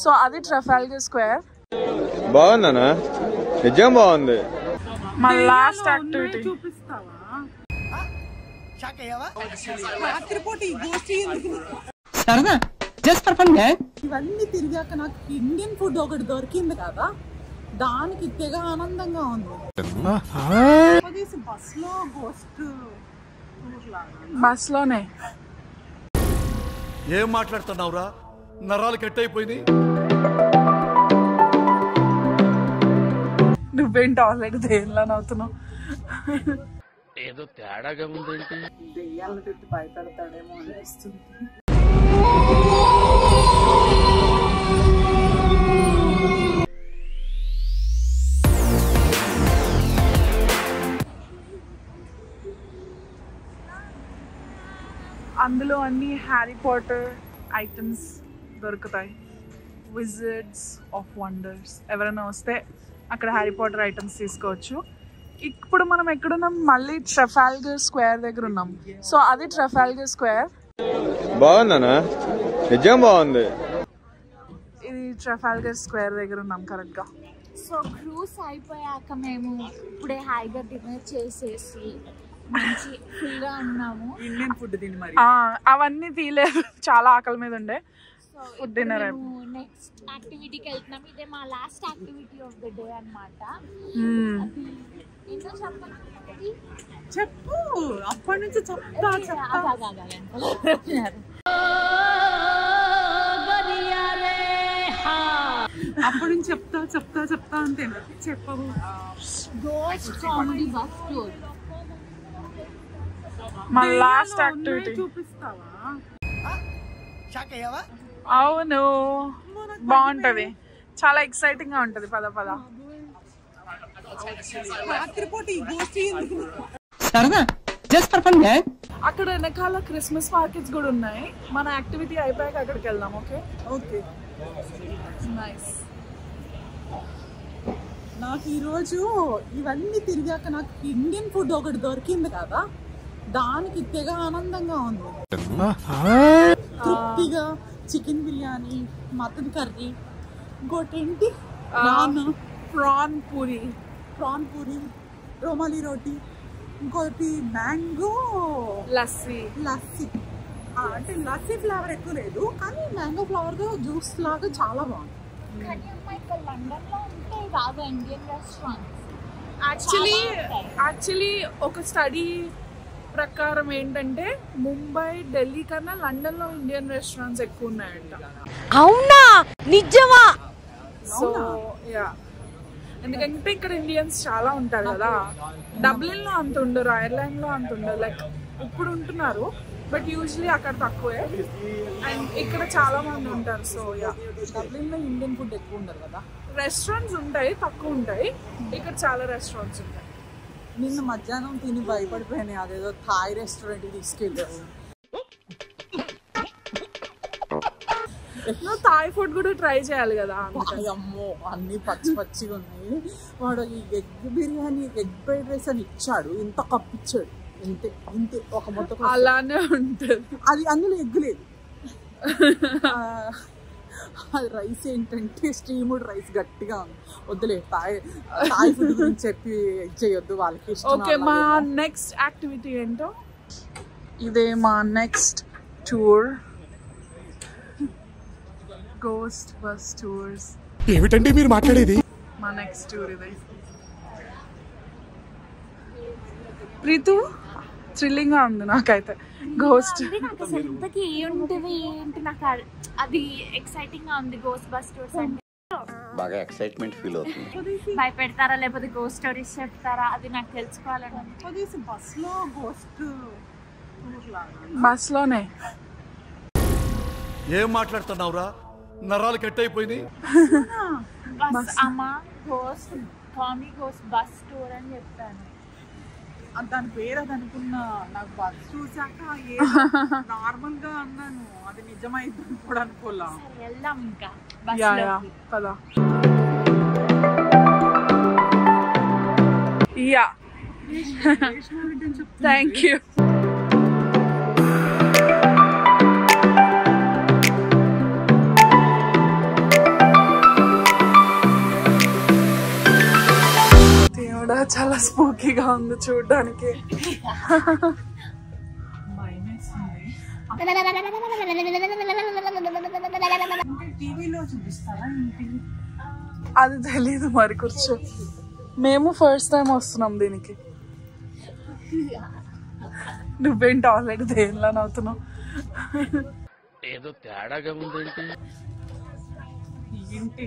So అది Trafalgar square. బాగుందనా? నిజం బాగుంది. మా లాస్ట్ యాక్టివిటీ ఇవన్నీ తిరిగాక నాకు ఇండియన్ ఫుడ్ ఒకటి దొరికింది కదా, దానికి తెగ ఆనందంగా ఉంది. బస్ లోనే ఏం మాట్లాడుతున్నావురా? నరాలు కట్ అయిపోయింది. నువ్వేంటి ఆల్రెడీ దేనిలో నవ్వుతున్నావు? ఏదో తేడాగా ఉందేంటి? దెయ్యాలను పెట్టి భయపెడతాడేమో అనిపిస్తుంది. అందులో అన్ని హ్యారీ పాటర్ ఐటమ్స్ దొరుకుతాయి. Wizards of wonders. ఎవరైనా వస్తే అక్కడ హ్యారీ పాటర్ ఐటమ్స్ తీసుకోవచ్చు. ఇప్పుడు మనం ఎక్కడున్నాం? మళ్ళీ ట్రఫాల్గర్ స్క్వేర్ దగ్గర ఉన్నాం. సో అది ట్రఫాల్గర్ స్క్వేర్. బాగుందనా? నిజం బాగుంది. ఇది ట్రఫాల్గర్ స్క్వేర్ దగ్గర ఉన్నాం కరెక్ట్ గా. సో క్రూజ్ అయిపోయాక మేము ఇప్పుడే హాయిగా డిన్నర్ చేసేసి మంచి ఫుల్ గా ఉన్నాము. ఇండియన్ ఫుడ్ తిని మరి అవన్నీ తీయలేదు, చాలా ఆకలి మీద ఉండే. ఫుడ్ డిన్నర్ నెక్స్ట్ యాక్టివిటీకి వెళ్తున్నాం. ఇదే మా last activity of the day అన్నమాట. ఏంటో చెప్పాలి, చెప్పు. అప్పటి నుంచి చెప్తా అప్పటి నుంచి చెప్తా అంతే చెప్పవు. Ghost comedy bus tour. మా లాస్ట్ యాక్టివిటీ చూపిస్తావా? అవును, బాగుంటది, చాలా ఎక్సైటింగ్ గా ఉంటది. పద పద. అక్కడ వెనకాల క్రిస్మస్ మార్కెట్స్ కూడా ఉన్నాయి. మన యాక్టివిటీ అయిపోయాక అక్కడికి వెళ్దాం. Okay okay, nice. నాకు ఈరోజు ఇవన్నీ తిరిగాక నాకు ఇండియన్ ఫుడ్ ఒకటి దొరికింది కదా, దానికి తెగ ఆనందంగా ఉంది. తృప్తిగా చికెన్ బిర్యానీ, మటన్ కర్రీ, ఇంకోటేంటి ప్రాన్ పూరి, రోమాలి రోటీ, ఇంకోటి మ్యాంగో లస్సీ. అంటే లస్సీ ఫ్లేవర్ ఎక్కువ లేదు, కానీ మ్యాంగో ఫ్లేవర్ గా జ్యూస్ లాగా చాలా బాగుంది. లండన్ లో ఉంటే బాగా ఇండియన్ రెస్టారెంట్స్. యాక్చువల్లీ ఒక స్టడీ ప్రకారం ఏంటంటే ముంబై, ఢిల్లీ కన్నా లండన్ లో ఇండియన్ రెస్టారెంట్స్ ఎక్కువ ఉన్నాయంట. అవునా? నిజమా? సో యా, ఎందుకంటే ఇక్కడ ఇండియన్స్ చాలా ఉంటారు కదా. డబ్లిన్ లో అంత ఉండరు, ఐర్లాండ్ లో అంత ఉండరు. లైక్ ఇప్పుడు ఉంటున్నారు, బట్ యూజువలీ అక్కడ తక్కువే. అండ్ ఇక్కడ చాలా మంది ఉంటారు. సో యా, డబ్లిన్ లో ఇండియన్ ఫుడ్ ఎక్కువ ఉండదు కదా. రెస్టారెంట్స్ ఉంటాయి, తక్కువ ఉంటాయి. ఇక్కడ చాలా రెస్టారెంట్స్ ఉంటాయి. నిన్న మధ్యాహ్నం తిని భయపడిపోయాను, అదేదో థాయ్ రెస్టారెంట్ తీసుకెళ్ళారు. నువ్వు థాయ్ ఫుడ్ కూడా ట్రై చేయాలి కదా. అమ్మో, అన్ని పచ్చిగా ఉన్నాయి. వాడు ఈ egg biryani, egg fried rice అని ఇచ్చాడు, ఇంత కప్పు ఇచ్చాడు, ఇంతే ఒక మొత్తం. అలానే ఉంటుంది. అది అందులో ఎగ్ లేదు. అది రైస్ ఏంటంటే స్టీమ్డ్ రైస్, గట్టిగా ఉంది. వద్దులే, థాయ్ ఫుడ్ గురించి చెప్పి చేయొద్దు వాళ్ళకి. ఓకే, మా నెక్స్ట్ యాక్టివిటీ ఏంటో ఇదే. మా next tour ghost bus tours. ఏమిటండి మీరు మాట్లాడేది? మా నెక్స్ట్ టూర్ ఇదే. ప్రీతు, థ్రిల్లింగ్ గా ఉంది నాకైతే. గోస్ట్ నాకు అసలు ఇంతకీ ఏంటిది ఏంటి, నాకు అది ఎక్సైటింగ్ గా ఉంది. గోస్ట్ బస్ టూర్స్ అంటే బాగా ఎక్సైట్మెంట్ ఫీల్ అవుతుంది. భయపెడతారా లేకపోతే గోస్ట్ స్టోరీస్ చెప్తారా, అది నాకు తెలుసుకోవాలని. బస్ లో గోస్ట్ బస్ లోనే. ఏం మాట్లాడుతున్నావురా? నరాలు కట్ అయిపోయింది. బస్ అమ్మా, ghost comedy ghost bus tour అని చెప్పాను. దాని పేరు అది అనుకున్నా. నాకు బస్ చూసాక నార్మల్ గా అన్నాను, అది నిజమైంది కూడా అనుకోలా. వెళ్దాం ఇంకా. పదా. Yeah, thank you. చాలా స్పూకీగా ఉంది చూడడానికి. టీవీలో చూపిస్తారా ఏంటి? అది తెలీదు మరి, కూర్చో. మేము ఫస్ట్ టైం వస్తున్నాం దీనికి. నువ్వేంటి ఆల్రెడీ దేనిలా నవ్వుతున్నావు? ఏదో తేడాగా ఉందేంటి? ఏంటి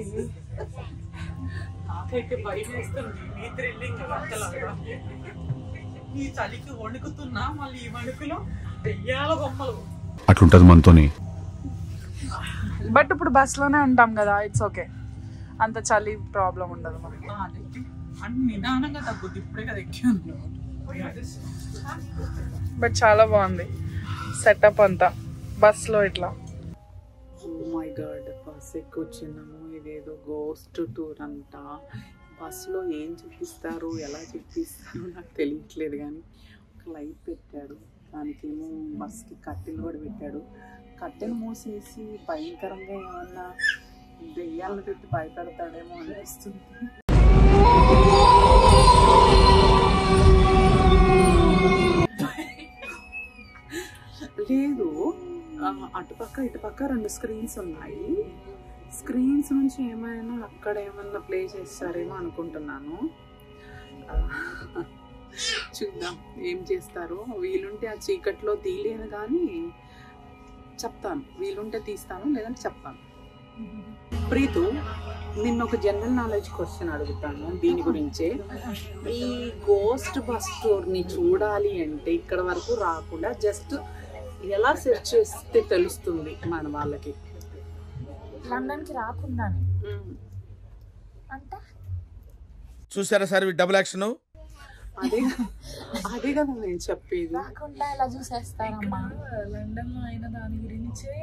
నాకైతే భయం వేస్తుంది. నీ థ్రిల్లింగ్ వంటలాగా ఈ చలికి వణుకుతున్నా, మళ్ళీ ఈ వణుకులో దెయ్యాల బొమ్మలు. అట్లుంటది మనతోని. బట్ ఇప్పుడు బస్లోనే ఉంటాం కదా, ఇట్స్ ఓకే. అంత చలి ప్రాబ్లం ఉండదు మనకి. అన్ని నిదానంగా తగ్గుద్ది. ఇప్పుడే కదా ఎక్కాను. బట్ చాలా బాగుంది సెటప్ అంతా బస్లో ఇట్లా. ఓ మై గాడ్, బస్ ఎక్కొచ్చినాము. ఇదేదో గోస్ట్ టూర్ అంట. బస్సులో ఏం చూపిస్తారు, ఎలా చూపిస్తారు నాకు తెలియట్లేదు. కానీ ఒక లైట్ పెట్టాడు, దానికేమో బస్కి కట్టెలు కూడా పెట్టాడు. కట్టెలు మూసేసి భయంకరంగా ఏమన్నా దెయ్యాలను పెట్టి భయపెడతాడేమో అనిపిస్తుంది. లేదు, అటుపక్క ఇటుపక్క 2 స్క్రీన్స్ ఉన్నాయి. స్క్రీన్స్ నుంచి ఏమైనా అక్కడ ఏమన్నా ప్లే చేస్తారేమో అనుకుంటున్నాను. చూద్దాం ఏం చేస్తారో. వీలుంటే ఆ చీకట్లో తీయలేను, కానీ చెప్తాను. వీలుంటే తీస్తాను, లేదంటే చెప్తాను. ప్రీతు, నిన్న ఒక జనరల్ నాలెడ్జ్ క్వశ్చన్ అడుగుతాను దీని గురించే. ఈ గోస్ట్ బస్ టూర్ని చూడాలి అంటే ఇక్కడ వరకు రాకుండా జస్ట్ ఎలా సెర్చ్ చేస్తే తెలుస్తుంది మన వాళ్ళకి? లండన్కి రాకుండానే అంటే చూసారా సార్ డబుల్ యాక్షన్? అదే కదా నేను చెప్పేది. రాకుండా ఎలా చూసేస్తారమ్మా? లండన్లో అయిన దాని గురించే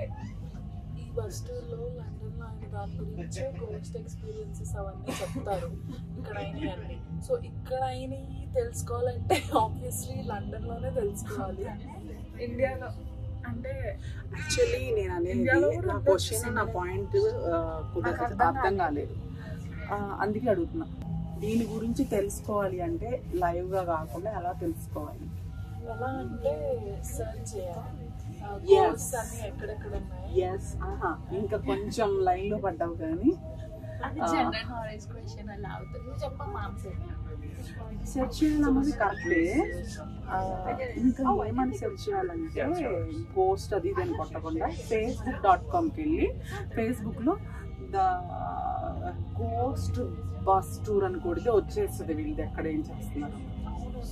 ఈ బస్ టూర్లో లండన్లో అయిన దాని గురించే గోస్ట్ ఎక్స్పీరియన్సెస్ అవన్నీ చెప్తారు ఇక్కడ అయినాయి. సో ఇక్కడ అయినవి తెలుసుకోవాలంటే ఆబ్వియస్లీ లండన్లోనే తెలుసుకోవాలి. ఇండియాలో అంటే యాక్చువల్లీ నేను అనేది నా క్వశ్చన్, నా పాయింట్ అర్థం కాలేదు. అందుకే అడుగుతున్నా. దీని గురించి తెలుసుకోవాలి అంటే లైవ్గా కాకుండా ఎలా తెలుసుకోవాలి? ఎలా అంటే సర్చ్ చేయాలి. ఎక్కడెక్కడ ఉన్నాయి. ఎస్, ఇంకా కొంచెం లైన్లో పడ్డావు. కానీ జనరల్ నాలెడ్జ్ క్వశ్చన్ అలా అవుతుంది. నువ్వు చెప్పమ్మా. సెర్చ్ చేయాలన్నది కరెక్టే. ఇంకా ఏమని సెర్చ్ చేయాలంటే గోస్ట్ అది ఇదని కొట్టకుండా facebook.comకి వెళ్ళి ఫేస్బుక్లో ద గోస్ట్ బస్ టూర్ అని కొడితే వచ్చేస్తుంది వీళ్ళది ఎక్కడ ఏం చేస్తున్నారు.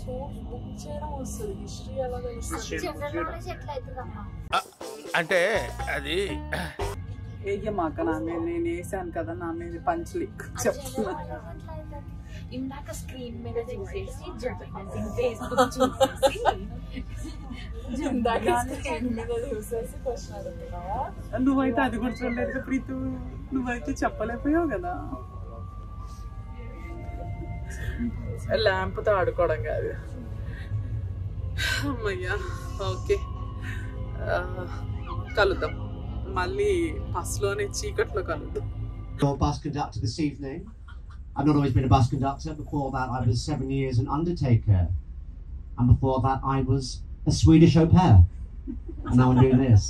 సో బుక్ చేయడం వస్తుంది. హిస్టరీ ఎలా తెలుస్తుంది? జనరల్ నాలెడ్జ్ ఎట్లా అవుతుందమ్మా? అంటే అది వేయమాక నా మీద, నేను వేసాను కదా నా మీద పంచులు చెప్తున్నా. ఇందాక స్క్రీన్ మీద చూసేసి ఫేస్బుక్ చూసేసి నువ్వైతే అది కూడా చూడలేదు ప్రీతు. నువ్వైతే చెప్పలేకపోయావు కదా. ల్యాంప్తో ఆడుకోవడం కాదు. అమ్మయ్యా, ఓకే, కలుద్దాం మళ్ళీ బస్లోనే చీకట్లో కలుద్దాం. Bus conductor this evening. I've not always been a bus conductor. Before that I was 7 years an undertaker, and before that I was a Swedish au pair, and now I'm doing this.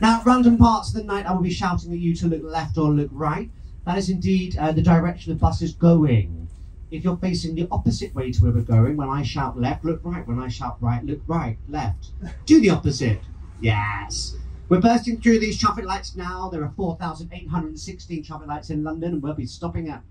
Now at random parts of the night I will be shouting at you to look left or look right. That is indeed the direction the bus is going. If you're facing the opposite way to where we're going, when I shout left, look right. When I shout right, look right, left. Do the opposite. Yes. We're bursting through these traffic lights now. There are 4,816 traffic lights in London, and we'll be stopping at